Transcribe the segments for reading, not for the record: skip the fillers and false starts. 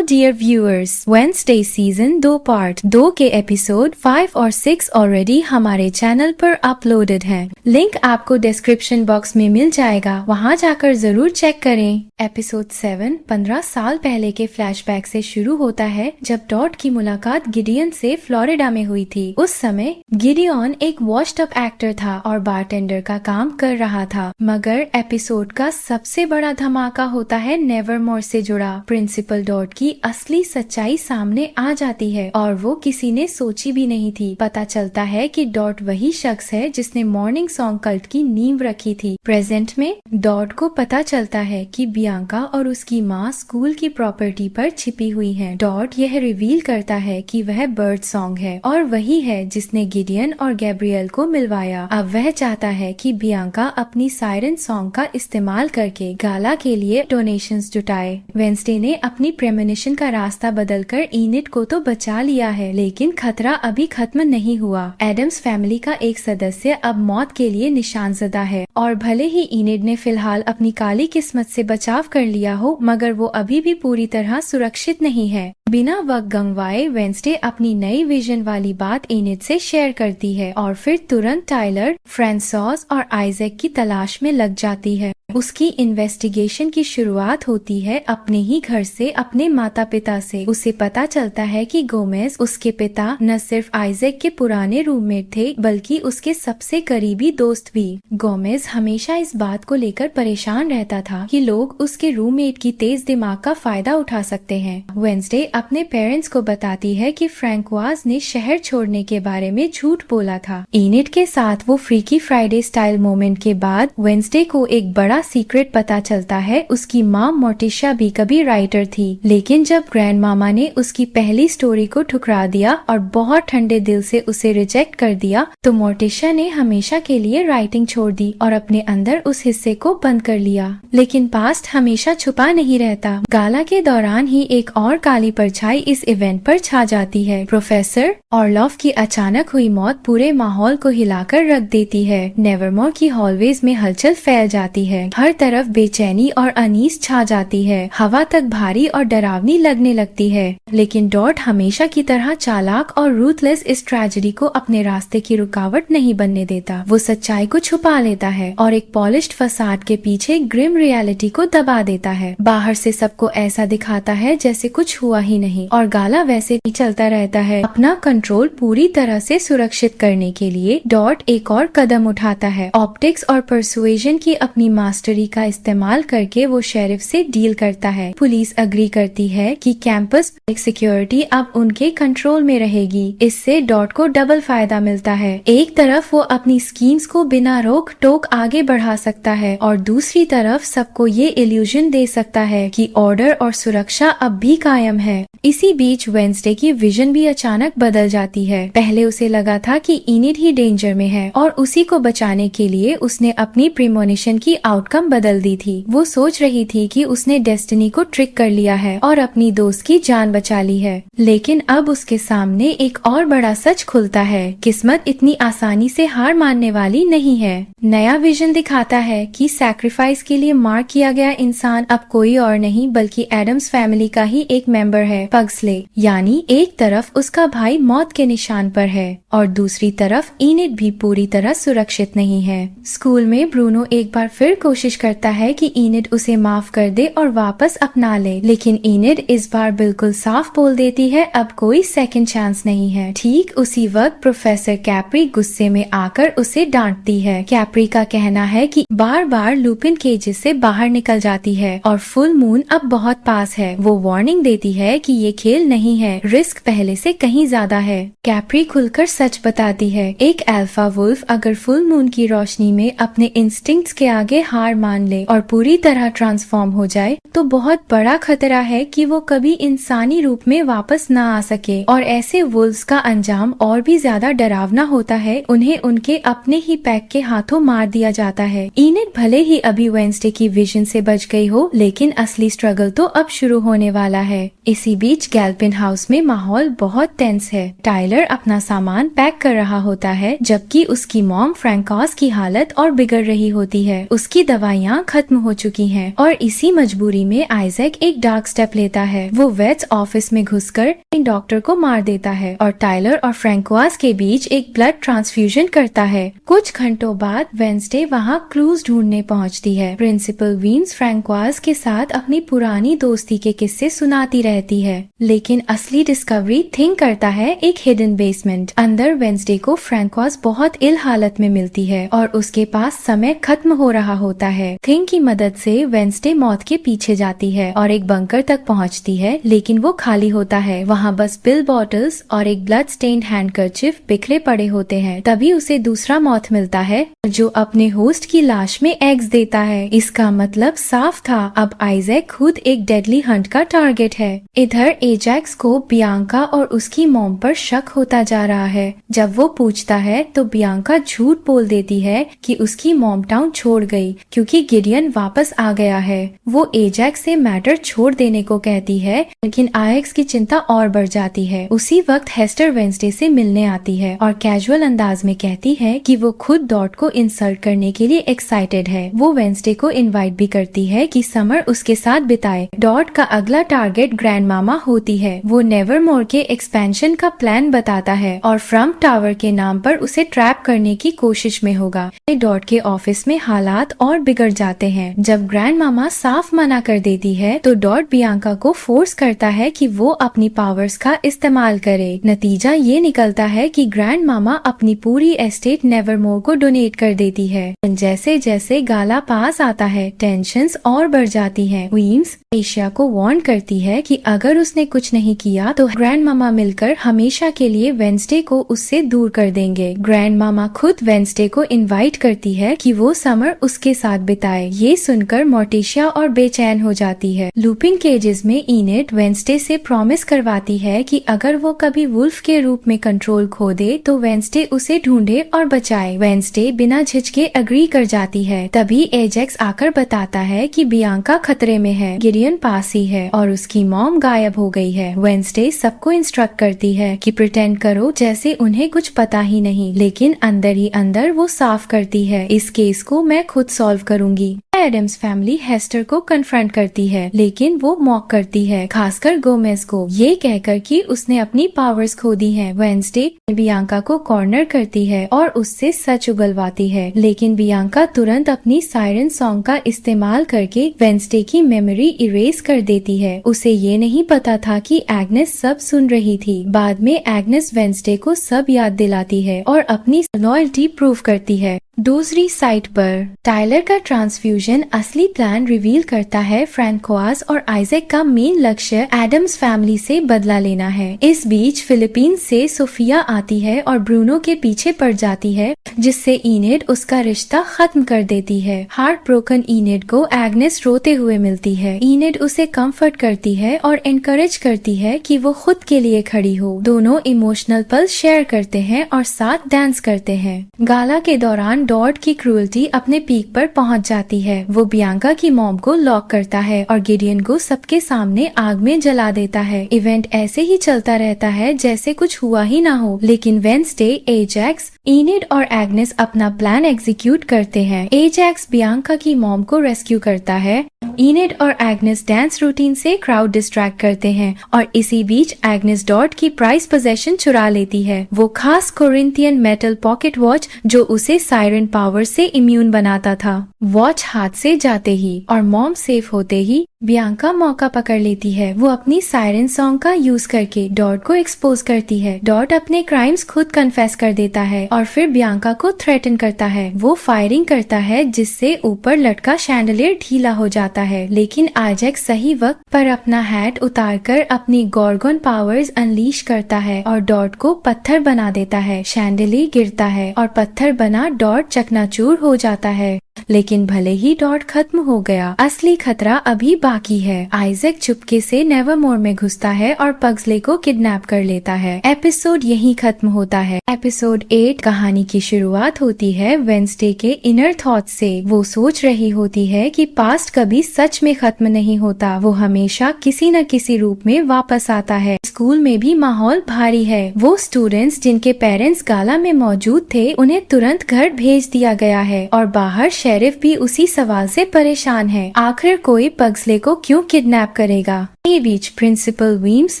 Dear viewers, Wednesday season 2 part 2 के episode 5 और 6 already हमारे चैनल पर अपलोडेड हैं। लिंक आपको डिस्क्रिप्शन बॉक्स में मिल जाएगा, वहां जाकर जरूर चेक करें। एपिसोड 7 15 साल पहले के फ्लैशबैक से शुरू होता है, जब डॉट की मुलाकात गिडियन से फ्लोरिडा में हुई थी। उस समय गिडियन एक वॉश्ड अप एक्टर था और बारटेंडर का काम कर रहा था। मगर एपिसोड का सबसे बड़ा धमाका होता है नेवरमोर से जुड़ा। प्रिंसिपल डॉट की असली सच्चाई सामने आ जाती है और वो किसी ने सोची भी नहीं थी। पता चलता है कि डॉट वही शख्स है जिसने मॉर्निंग सॉन्ग कल्ट की नींव रखी थी। प्रेजेंट में डॉट को पता चलता है कि बियांका और उसकी माँ स्कूल की प्रॉपर्टी पर छिपी हुई हैं। डॉट यह रिवील करता है कि वह बर्ड सॉन्ग है और वही है जिसने गिडियन और गैब्रियल को मिलवाया। अब वह चाहता है कि बियांका अपनी सायरन सॉन्ग का इस्तेमाल करके गाला के लिए डोनेशंस जुटाए। वेडनेसडे ने अपनी प्रेमोनिशन का रास्ता बदलकर इनिड को तो बचा लिया है, लेकिन खतरा अभी खत्म नहीं हुआ। एडम्स फैमिली का एक सदस्य अब मौत के लिए निशानजदा है और भले ही इनिड ने फिलहाल अपनी काली किस्मत से बचाव कर लिया हो, मगर वो अभी भी पूरी तरह सुरक्षित नहीं है। बिना वक्त गंवाए वेडनेसडे अपनी नई विजन वाली बात इनिड से शेयर करती है और फिर तुरंत टाइलर, फ्रांसॉस और आइजैक की तलाश में लग जाती है। उसकी इन्वेस्टिगेशन की शुरुआत होती है अपने ही घर से, अपने माता पिता से। उसे पता चलता है कि गोमेज उसके पिता न सिर्फ आइजैक के पुराने रूममेट थे, बल्कि उसके सबसे करीबी दोस्त भी। गोमेज हमेशा इस बात को लेकर परेशान रहता था कि लोग उसके रूममेट की तेज दिमाग का फायदा उठा सकते हैं। वेडनेसडे अपने पेरेंट्स को बताती है कि फ्रैंकवाज ने शहर छोड़ने के बारे में झूठ बोला था। इनिड के साथ वो फ्रीकी फ्राइडे स्टाइल मोमेंट के बाद वेडनेसडे को एक बड़ा सीक्रेट पता चलता है। उसकी माँ मोर्टिशा भी कभी राइटर थी, लेकिन जब ग्रैंड मामा ने उसकी पहली स्टोरी को ठुकरा दिया और बहुत ठंडे दिल से उसे रिजेक्ट कर दिया, तो मोर्टिशा ने हमेशा के लिए राइटिंग छोड़ दी और अपने अंदर उस हिस्से को बंद कर लिया। लेकिन पास्ट हमेशा छुपा नहीं रहता। गाला के दौरान ही एक और काली परछाई इस इवेंट पर छा जाती है। प्रोफेसर ऑर्लॉफ की अचानक हुई मौत पूरे माहौल को हिलाकर रख देती है। नेवरमोर की हॉलवेज में हलचल फैल जाती है। हर तरफ बेचैनी और अनीस छा जाती है। हवा तक भारी और डरावनी लगने लगती है। लेकिन डॉट हमेशा की तरह चालाक और रूथलेस इस ट्रेजेडी को अपने रास्ते की रुकावट नहीं बनने देता। वो सच्चाई को छुपा लेता है और एक पॉलिश्ड फसाद के पीछे ग्रिम रियलिटी को दबा देता है। बाहर से सबको ऐसा दिखाता है जैसे कुछ हुआ ही नहीं और गाला वैसे ही चलता रहता है। अपना कंट्रोल पूरी तरह से सुरक्षित करने के लिए डॉट एक और कदम उठाता है। ऑप्टिक्स और परसुएजन की अपनी मास्टरी का इस्तेमाल करके वो शेरिफ से डील करता है। पुलिस अग्री करती है कि कैंपस सिक्योरिटी अब उनके कंट्रोल में रहेगी। इससे डॉट को डबल फायदा मिलता है। एक तरफ वो अपनी स्कीम्स को बिना रोक टोक आगे बढ़ा सकता है और दूसरी तरफ सबको ये इल्यूजन दे सकता है कि ऑर्डर और सुरक्षा अब भी कायम है। इसी बीच वेडनेसडे की विजन भी अचानक बदल जाती है। पहले उसे लगा था कि इनिड ही डेंजर में है और उसी को बचाने के लिए उसने अपनी प्रीमोनिशन की आउटकम बदल दी थी। वो सोच रही थी कि उसने डेस्टिनी को ट्रिक कर लिया है और अपनी दोस्त की जान बचा ली है। लेकिन अब उसके सामने एक और बड़ा सच खुलता है। किस्मत इतनी आसानी से हार मानने वाली नहीं है। नया विजन दिखाता है कि सैक्रिफाइस के लिए मार किया गया इंसान अब कोई और नहीं बल्कि एडम्स फैमिली का ही एक मेंबर है, पग्सले। यानी एक तरफ उसका भाई मौत के निशान पर है और दूसरी तरफ इनिड भी पूरी तरह सुरक्षित नहीं है। स्कूल में ब्रूनो एक बार फिर कोशिश करता है कि इनिड उसे माफ कर दे और वापस अपना ले, लेकिन इनिड इस बार बिल्कुल साफ बोल देती है अब कोई सेकंड चांस नहीं है। ठीक उसी वक्त प्रोफेसर कैप्री गुस्से में आकर उसे डांटती है। कैप्री का कहना है कि बार बार लुपिन केजेस से बाहर निकल जाती है और फुल मून अब बहुत पास है। वो वार्निंग देती है कि ये खेल नहीं है, रिस्क पहले से कहीं ज्यादा है। कैप्री खुलकर सच बताती है, एक अल्फा वुल्फ अगर फुल मून की रोशनी में अपने इंस्टिंक्ट्स के आगे हार मान ले और पूरी तरह ट्रांसफॉर्म हो जाए तो बहुत बड़ा खतरा है कि वो कभी इंसानी रूप में वापस ना आ सके और ऐसे वुल्व्स का अंजाम और भी ज्यादा डरावना होता है। उन्हें उनके अपने ही पैक के हाथों मार दिया जाता है। इनिड भले ही अभी वेडनेसडे की विजन से बच गई हो, लेकिन असली स्ट्रगल तो अब शुरू होने वाला है। इसी बीच गैल्पिन हाउस में माहौल बहुत टेंस है। टाइलर अपना सामान पैक कर रहा होता है जबकि उसकी मॉम फ्रैंकॉस की हालत और बिगड़ रही होती है। उसकी दवाइयाँ खत्म हो चुकी हैं और इसी मजबूरी में आइजैक एक डार्क स्टेप लेता है। वो वेट्स ऑफिस में घुसकर डॉक्टर को मार देता है और टाइलर और फ्रैंकोइस के बीच एक ब्लड ट्रांसफ्यूजन करता है। कुछ घंटों बाद वेंसडे वहाँ क्लूज ढूंढने पहुँचती है। प्रिंसिपल वीन्स फ्रैंकोइस के साथ अपनी पुरानी दोस्ती के किस्से सुनाती रहती है, लेकिन असली डिस्कवरी थिंक करता है एक हिडन बेसमेंट। अंदर वेंसडे को फ्रैंकोइस बहुत इल हालत में मिलती है और उसके पास समय खत्म हो रहा होता है। थिंक की मदद से वेंसडे मौत के पीछे जाती है और एक बंकर तक पहुंचती है, लेकिन वो खाली होता है। वहाँ बस पिल बॉटल्स और एक ब्लड स्टेन्ड हैंडकरचिफ बिखरे पड़े होते हैं। तभी उसे दूसरा मॉथ मिलता है जो अपने होस्ट की लाश में एग्स देता है। इसका मतलब साफ था, अब आइजैक खुद एक डेडली हंट का टारगेट है। इधर एजैक्स को बियांका और उसकी मॉम पर शक होता जा रहा है। जब वो पूछता है तो बियांका झूठ बोल देती है कि उसकी मॉम टाउन छोड़ गई क्योंकि गिडियन वापस आ गया है। वो एजैक्स से मैटर छोड़ देने को कहती है, लेकिन आयक्स की चिंता और बढ़ जाती है। उसी वक्त हेस्टर वेंसडे से मिलने आती है और कैजुअल अंदाज में कहती है कि वो खुद डॉट को इंसल्ट करने के लिए एक्साइटेड है। वो वेंसडे को इनवाइट भी करती है कि समर उसके साथ बिताए। डॉट का अगला टारगेट ग्रैंड मामा होती है। वो नेवरमोर के एक्सपेंशन का प्लान बताता है और फ्रम टावर के नाम पर उसे ट्रैप करने की कोशिश में होगा। डॉट के ऑफिस में हालात और बिगड़ जाते हैं। जब ग्रैंड मामा साफ मना कर देती है तो डॉट बियांका को फोर्स करता है कि वो अपनी पावर्स का इस्तेमाल करे। नतीजा ये निकलता है कि ग्रैंड मामा अपनी पूरी एस्टेट नेवरमोर को डोनेट कर देती है। जैसे जैसे गाला पास आता है टेंशन्स और बढ़ जाती हैं। वीम्स एशिया को वार्न करती है कि अगर उसने कुछ नहीं किया तो ग्रैंड मामा मिलकर हमेशा के लिए वेंसडे को उससे दूर कर देंगे। ग्रैंड मामा खुद वेंसडे को इनवाइट करती है कि वो समर उसके साथ बिताए। ये सुनकर मोर्टिशिया और बेचैन हो जाती है। लूपिंग केजेस में इनेड वेंसडे से प्रॉमिस करवाती है कि अगर वो कभी वुल्फ के रूप में कंट्रोल खो दे तो वेंसडे उसे ढूंढे और बचाए। वेंसडे बिना झिझके अग्री कर जाती है। तभी एजैक्स आकर बताता है कि बियांका खतरे में है, गिडियन पास ही है और उसकी मॉम गायब हो गई है। वेंसडे सबको इंस्ट्रक्ट करती है कि प्रिटेंड करो जैसे उन्हें कुछ पता ही नहीं, लेकिन अंदर ही अंदर वो साफ करती है, इस केस को मैं खुद सॉल्व करूंगी। एडम्स फैमिली हेस्टर को कन्फ्रंट करती है, लेकिन वो मॉक करती है, खासकर गोमेज को, ये कहकर कि उसने अपनी पावर्स खो दी हैं। वेंसडे बियांका को कॉर्नर करती है और उससे सच उगलवाती है, लेकिन बियांका तुरंत अपनी सायरन सॉन्ग का इस्तेमाल करके वेंसडे की मेमोरी इरेज कर देती है। उसे ये नहीं पता था कि एग्नेस सब सुन रही थी। बाद में एग्नेस वेंसडे को सब याद दिलाती है और अपनी लॉयल्टी प्रूव करती है। दूसरी साइट पर टाइलर का ट्रांसफ्यूजन असली प्लान रिवील करता है। फ्रैंकोइस और आइजैक का मेन लक्ष्य एडम्स फैमिली से बदला लेना है। इस बीच फिलीपींस से सोफिया आती है और ब्रूनो के पीछे पड़ जाती है, जिससे इनेड उसका रिश्ता खत्म कर देती है। हार्ट ब्रोकन इनेड को एग्नेस रोते हुए मिलती है। इनेड उसे कंफर्ट करती है और एनकरेज करती है कि वो खुद के लिए खड़ी हो। दोनों इमोशनल पल शेयर करते हैं और साथ डांस करते हैं। गाला के दौरान डॉट की क्रूएल्टी अपने पीक पर पहुंच जाती है। वो बियांका की मॉम को लॉक करता है और गिडियन को सबके सामने आग में जला देता है। इवेंट ऐसे ही चलता रहता है जैसे कुछ हुआ ही ना हो, लेकिन वेंसडे, एजैक्स, इनेड और एग्नेस अपना प्लान एग्जीक्यूट करते हैं। एजैक्स बियांका की मॉम को रेस्क्यू करता है। इनेड और एग्नेस डांस रूटीन से क्राउड डिस्ट्रैक्ट करते हैं और इसी बीच एग्नेस डॉट की प्राइस पोजेशन चुरा लेती है, वो खास कोरिंथियन मेटल पॉकेट वॉच जो उसे सायरन पावर से इम्यून बनाता था। वॉच हाथ से जाते ही और मॉम सेफ होते ही बियांका मौका पकड़ लेती है। वो अपनी सायरन सॉन्ग का यूज करके डॉट को एक्सपोज करती है। डॉट अपने क्राइम्स खुद कन्फेस कर देता है और फिर बियांका को थ्रेटन करता है। वो फायरिंग करता है जिससे ऊपर लटका शैंडलियर ढीला हो जाता है, लेकिन आइजैक सही वक्त पर अपना हैट उतारकर अपनी गॉर्गन पावर्स अनलीश करता है और डॉट को पत्थर बना देता है। शैंडलियर गिरता है और पत्थर बना डॉट चकनाचूर हो जाता है। लेकिन भले ही डॉट खत्म हो गया, असली खतरा अभी बाकी है। आइजैक चुपके से नेवरमोर में घुसता है और पग्सले को किडनैप कर लेता है। एपिसोड यहीं खत्म होता है। एपिसोड 8 कहानी की शुरुआत होती है वेंसडे के इनर थॉट्स से। वो सोच रही होती है कि पास्ट कभी सच में खत्म नहीं होता, वो हमेशा किसी न किसी रूप में वापस आता है। स्कूल में भी माहौल भारी है। वो स्टूडेंट्स जिनके पेरेंट्स गाला में मौजूद थे उन्हें तुरंत घर भेज दिया गया है और बाहर शेरिफ भी उसी सवाल से परेशान है, आखिर कोई पग्सले को क्यों किडनैप करेगा। ये बीच प्रिंसिपल वीम्स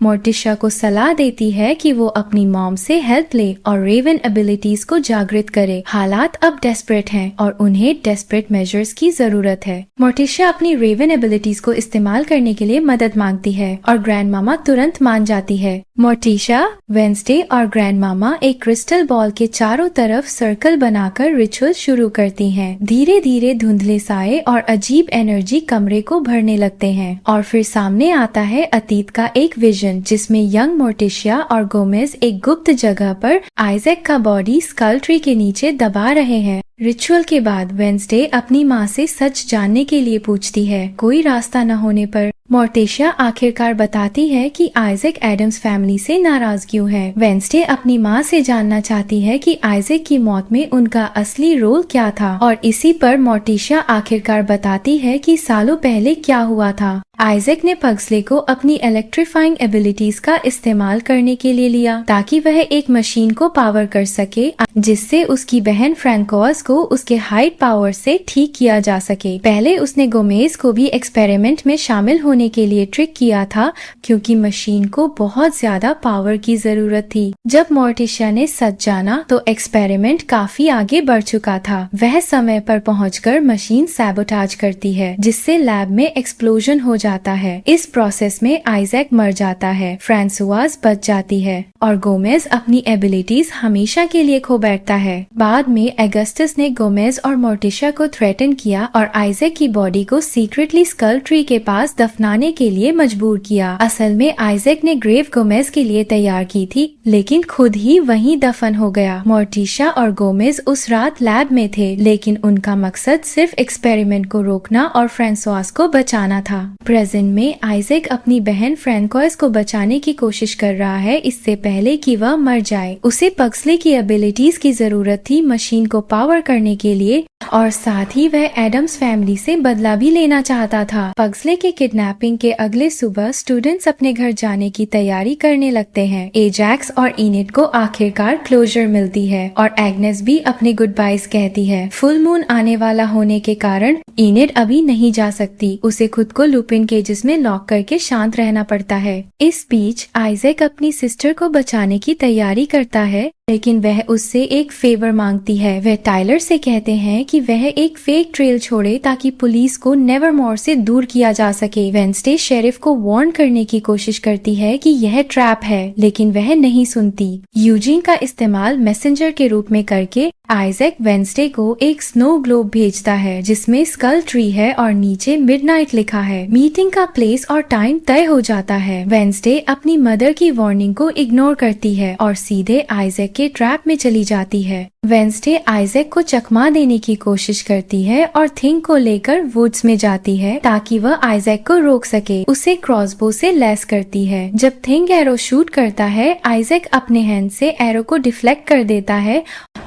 मोर्टिशा को सलाह देती है कि वो अपनी मॉम से हेल्प ले और रेवन एबिलिटीज को जागृत करे। हालात अब डेस्परेट हैं और उन्हें डेस्परेट मेजर्स की जरूरत है। मोर्टिशा अपनी रेवन एबिलिटीज को इस्तेमाल करने के लिए मदद मांगती है और ग्रैंड मामा तुरंत मान जाती है। मोर्टिशा, वेंसडे और ग्रैंड मामा एक क्रिस्टल बॉल के चारों तरफ सर्कल बनाकर रिचुअल शुरू करती हैं। धीरे धीरे धुंधले साए और अजीब एनर्जी कमरे को भरने लगते हैं और फिर सामने आता है अतीत का एक विजन, जिसमें यंग मोर्टिशिया और गोमेज एक गुप्त जगह पर आइजैक का बॉडी स्कल ट्री के नीचे दबा रहे हैं। रिचुअल के बाद वेंसडे अपनी माँ से सच जानने के लिए पूछती है। कोई रास्ता न होने पर मोर्टिशिया आखिरकार बताती है कि आइजैक एडम्स फैमिली से नाराज क्यों है। वेंसडे अपनी माँ से जानना चाहती है कि आइजैक की मौत में उनका असली रोल क्या था और इसी पर मोर्टिशिया आखिरकार बताती है कि सालों पहले क्या हुआ था। आइजैक ने पग्सले को अपनी इलेक्ट्रीफाइंग एबिलिटीज का इस्तेमाल करने के लिए लिया ताकि वह एक मशीन को पावर कर सके, जिससे उसकी बहन फ्रैंकोस को उसके हाइट पावर से ठीक किया जा सके। पहले उसने गोमेज को भी एक्सपेरिमेंट में शामिल होने के लिए ट्रिक किया था, क्योंकि मशीन को बहुत ज्यादा पावर की जरूरत थी। जब मोर्टिशिया ने सच जाना तो एक्सपेरिमेंट काफी आगे बढ़ चुका था। वह समय पर पहुंचकर मशीन सैबोटाज करती है, जिससे लैब में एक्सप्लोजन हो जाता है। इस प्रोसेस में आइजैक मर जाता है, फ्रांसुआज बच जाती है और गोमेज अपनी एबिलिटीज हमेशा के लिए खो बैठता है। बाद में अगस्टस ने गोमेज और मोर्टिशिया को थ्रेटन किया और आइजैक की बॉडी को सीक्रेटली स्कल ट्री के पास दफनाने के लिए मजबूर किया। असल में आइजैक ने ग्रेव गोमेज के लिए तैयार की थी, लेकिन खुद ही वहीं दफन हो गया। मोर्टिशिया और गोमेज उस रात लैब में थे, लेकिन उनका मकसद सिर्फ एक्सपेरिमेंट को रोकना और फ्रांसुआज को बचाना था। प्रेजेंट में आइजैक अपनी बहन फ्रैंकोस को बचाने की कोशिश कर रहा है, इससे पहले कि वह मर जाए। उसे पग्सले की एबिलिटीज की जरूरत थी मशीन को पावर करने के लिए, और साथ ही वह एडम्स फैमिली से बदला भी लेना चाहता था। पग्सले के किडनैपिंग के अगले सुबह स्टूडेंट्स अपने घर जाने की तैयारी करने लगते हैं। एजैक्स और इनिड को आखिरकार क्लोजर मिलती है और एग्नेस भी अपने गुड बाइज कहती है। फुल मून आने वाला होने के कारण इनिड अभी नहीं जा सकती। उसे खुद को लुपिन केजेस में लॉक करके शांत रहना पड़ता है। इस बीच आइजैक अपनी सिस्टर को बचाने की तैयारी करता है, लेकिन वह उससे एक फेवर मांगती है। वह टाइलर से कहते हैं कि वह एक फेक ट्रेल छोड़े ताकि पुलिस को नेवरमोर से दूर किया जा सके। वेंसडे शेरिफ को वार्न करने की कोशिश करती है कि यह ट्रैप है, लेकिन वह नहीं सुनती। यूजीन का इस्तेमाल मैसेंजर के रूप में करके आइजैक वेंसडे को एक स्नो ग्लोब भेजता है, जिसमें स्कल ट्री है और नीचे मिडनाइट लिखा है। मीटिंग का प्लेस और टाइम तय हो जाता है। वेंसडे अपनी मदर की वार्निंग को इग्नोर करती है और सीधे आइजैक के ट्रैप में चली जाती है। वेंसडे आइजैक को चकमा देने की कोशिश करती है और थिंग को लेकर वुड्स में जाती है ताकि वह आइजैक को रोक सके। उसे क्रॉसबो से लैस करती है। जब थिंग एरो शूट करता है, आइजैक अपने हैंड से एरो को डिफ्लेक्ट कर देता है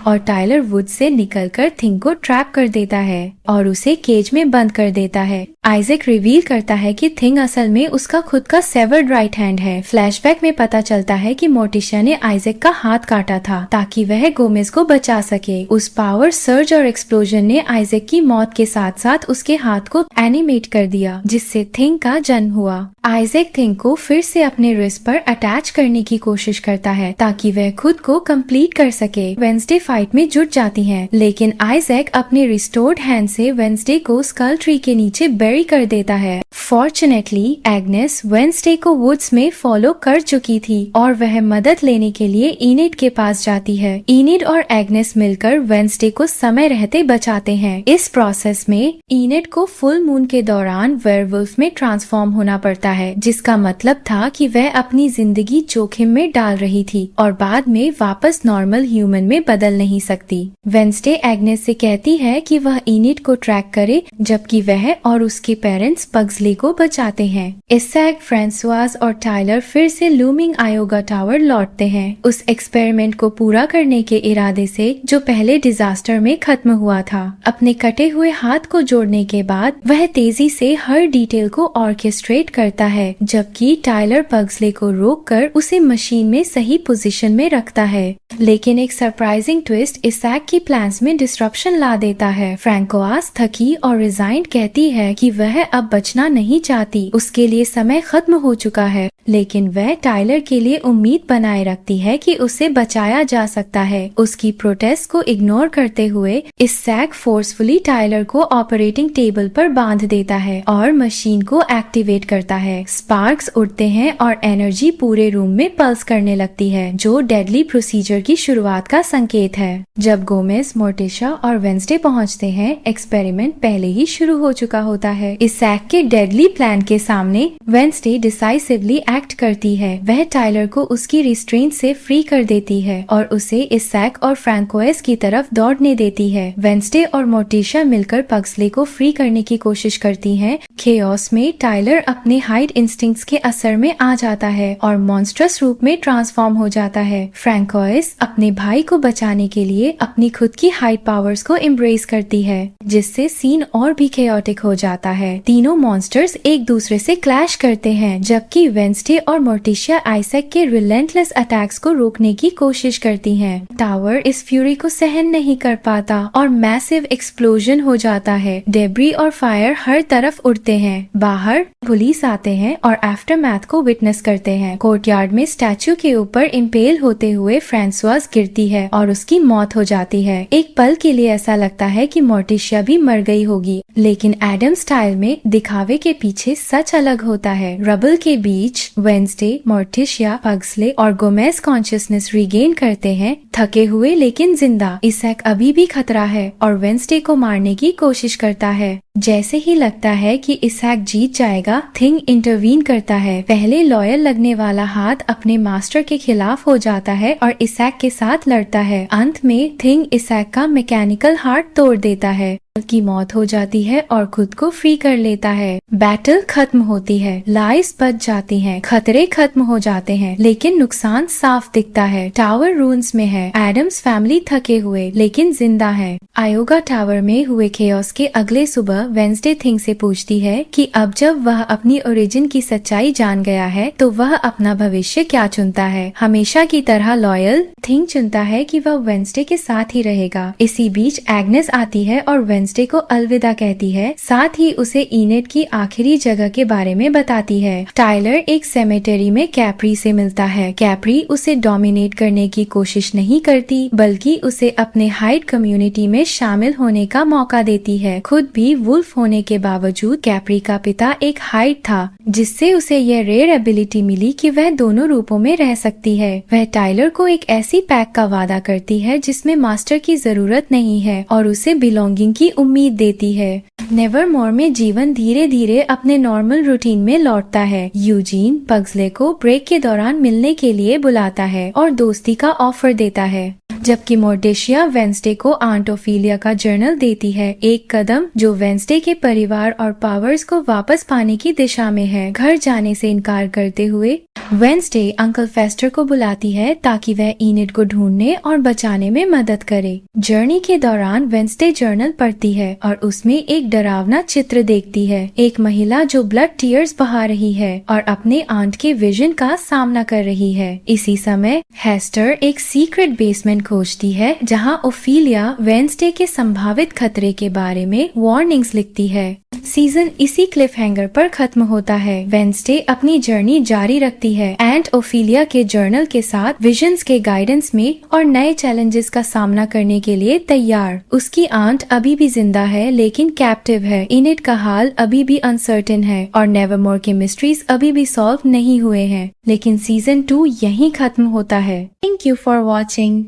और टाइलर वुड से निकलकर थिंग को ट्रैप कर देता है और उसे केज में बंद कर देता है। आइजैक रिवील करता है कि थिंग असल में उसका खुद का सेवर्ड राइट हैंड है। फ्लैशबैक में पता चलता है कि मोर्टिशिया ने आइजैक का हाथ काटा था ताकि वह गोमेज को बचा सके। उस पावर सर्ज और एक्सप्लोजन ने आइजैक की मौत के साथ साथ उसके हाथ को एनिमेट कर दिया, जिससे थिंग का जन्म हुआ। आइजैक थिंग को फिर से अपने रिस्ट पर अटैच करने की कोशिश करता है ताकि वह खुद को कंप्लीट कर सके। वेंसडे फाइट में जुट जाती हैं, लेकिन आइजैक अपने रिस्टोर्ड हैंड से वेंसडे को स्कल ट्री के नीचे बेरी कर देता है। फॉर्चुनेटली एग्नेस वेंसडे को वुड्स में फॉलो कर चुकी थी और वह मदद लेने के लिए इनिड के पास जाती है। इनिड और एग्नेस मिलकर वेंसडे को समय रहते बचाते हैं। इस प्रोसेस में इनिड को फुल मून के दौरान वेयरवुल्फ में ट्रांसफॉर्म होना पड़ता है, जिसका मतलब था कि वह अपनी जिंदगी जोखिम में डाल रही थी और बाद में वापस नॉर्मल ह्यूमन में बदल नहीं सकती। वेंसडे एग्नेस से कहती है कि वह इनिड को ट्रैक करे, जबकि वह और उसके पेरेंट्स पग्सले को बचाते हैं। इसैक, फ्रांसुआज और टाइलर फिर से लूमिंग आयोगा टावर लौटते हैं, उस एक्सपेरिमेंट को पूरा करने के इरादे से जो पहले डिजास्टर में खत्म हुआ था। अपने कटे हुए हाथ को जोड़ने के बाद वह तेजी से हर डिटेल को ऑर्केस्ट्रेट करता है, जबकि टाइलर पग्सले को रोककर उसे मशीन में सही पोजीशन में रखता है। लेकिन एक सरप्राइजिंग ट्विस्ट ट्विस्ट इसैक की प्लान्स में डिस्ट्रप्शन ला देता है। फ्रैंकोआस थकी और रिजाइंड कहती है कि वह अब बचना नहीं चाहती, उसके लिए समय खत्म हो चुका है, लेकिन वह टाइलर के लिए उम्मीद बनाए रखती है कि उसे बचाया जा सकता है। उसकी प्रोटेस्ट को इग्नोर करते हुए इसैक फोर्सफुली टाइलर को ऑपरेटिंग टेबल पर बांध देता है और मशीन को एक्टिवेट करता है। स्पार्क्स उड़ते हैं और एनर्जी पूरे रूम में पल्स करने लगती है, जो डेडली प्रोसीजर की शुरुआत का संकेत है। जब गोमेज, मोर्टिशा और वेंसडे पहुंचते हैं, एक्सपेरिमेंट पहले ही शुरू हो चुका होता है। इसैक के डेडली प्लान के सामने वेंसडे डिसाइसिवली एक्ट करती है। वह टाइलर को उसकी रिस्ट्रेंट से फ्री कर देती है और उसे इसैक और फ्रैंकोइस की तरफ दौड़ने देती है। वेंसडे और मोर्टिशा मिलकर पग्सले को फ्री करने की कोशिश करती हैं। केओस में टाइलर अपने हाइड इंस्टिंक्ट्स के असर में आ जाता है और मॉन्स्ट्रस रूप में ट्रांसफॉर्म हो जाता है। फ्रैंकोइस अपने भाई को बचाने के लिए अपनी खुद की हाइड पावर्स को एम्ब्रेस करती है, जिससे सीन और भी केओटिक हो जाता है। तीनों मॉन्स्टर्स एक दूसरे से क्लैश करते हैं, जबकि वेंसडे और मोर्टिशिया आइजैक के रिलेंटलेस अटैक्स को रोकने की कोशिश करती हैं। टावर इस फ्यूरी को सहन नहीं कर पाता और मैसिव एक्सप्लोजन हो जाता है। डेब्री और फायर हर तरफ उड़ते हैं। बाहर पुलिस आते हैं और आफ्टरमैथ को विटनेस करते हैं। कोर्टयार्ड में स्टैचू के ऊपर इम्पेल होते हुए फ्रांसुआज गिरती है और उसकी मौत हो जाती है। एक पल के लिए ऐसा लगता है कि मोर्टिशिया भी मर गई होगी, लेकिन एडम स्टाइल में दिखावे के पीछे सच अलग होता है। रबल के बीच वेंसडे, मोर्टिशिया, पग्सले और गोमेज कॉन्शियसनेस रिगेन करते हैं, थके हुए लेकिन जिंदा। इसैक अभी भी खतरा है और वेंसडे को मारने की कोशिश करता है। जैसे ही लगता है कि इसैक जीत जाएगा, थिंग इंटरवीन करता है। पहले लॉयल लगने वाला हाथ अपने मास्टर के खिलाफ हो जाता है और इसैक के साथ लड़ता है। अंत में थिंग इसैक का मैकेनिकल हार्ट तोड़ देता है, की मौत हो जाती है और खुद को फ्री कर लेता है। बैटल खत्म होती है, लाइव्स बच जाती हैं, खतरे खत्म हो जाते हैं, लेकिन नुकसान साफ दिखता है। टावर रून्स में है। एडम्स फैमिली थके हुए लेकिन जिंदा है। आयोगा टावर में हुए केओस के अगले सुबह वेंसडे थिंग से पूछती है कि अब जब वह अपनी ओरिजिन की सच्चाई जान गया है तो वह अपना भविष्य क्या चुनता है। हमेशा की तरह लॉयल, थिंग चुनता है कि वह वेंसडे के साथ ही रहेगा। इसी बीच एग्नेस आती है और वेंसडे को अलविदा कहती है, साथ ही उसे इनेड की आखिरी जगह के बारे में बताती है। टाइलर एक सेमेटरी में कैप्री से मिलता है। कैप्री उसे डोमिनेट करने की कोशिश नहीं करती, बल्कि उसे अपने हाइड कम्युनिटी में शामिल होने का मौका देती है। खुद भी वुल्फ होने के बावजूद कैप्री का पिता एक हाइड था, जिससे उसे यह रेयर एबिलिटी मिली कि वह दोनों रूपों में रह सकती है। वह टाइलर को एक ऐसी पैक का वादा करती है जिसमें मास्टर की जरूरत नहीं है और उसे बिलोंगिंग की उम्मीद देती है। नेवरमोर में जीवन धीरे धीरे अपने नॉर्मल रूटीन में लौटता है। यूजीन पग्सले को ब्रेक के दौरान मिलने के लिए बुलाता है और दोस्ती का ऑफर देता है, जबकि मोर्टिशिया वेंसडे को आंट ओफिलिया का जर्नल देती है, एक कदम जो वेंसडे के परिवार और पावर्स को वापस पाने की दिशा में है। घर जाने से इनकार करते हुए वेंसडे अंकल फेस्टर को बुलाती है ताकि वह इनेड को ढूंढने और बचाने में मदद करे। जर्नी के दौरान वेंसडे जर्नल पढ़ती है और उसमें एक डरावना चित्र देखती है, एक महिला जो ब्लड टीयर्स बहा रही है और अपने आंट के विजन का सामना कर रही है। इसी समय हेस्टर एक सीक्रेट बेसमेंट खोजती है जहां ओफिलिया वेंसडे के संभावित खतरे के बारे में वार्निंग्स लिखती है। सीजन इसी क्लिफ हैंगर पर खत्म होता है। वेंसडे अपनी जर्नी जारी रखती है, एंट ओफिलिया के जर्नल के साथ विजन्स के गाइडेंस में और नए चैलेंजेस का सामना करने के लिए तैयार। उसकी आंट अभी भी जिंदा है लेकिन कैप्टिव है। इनेड का हाल अभी भी अनसर्टेन है और नेवरमोर के मिस्ट्रीज अभी भी सॉल्व नहीं हुए हैं। लेकिन सीजन 2 यहीं खत्म होता है। Thank you for watching.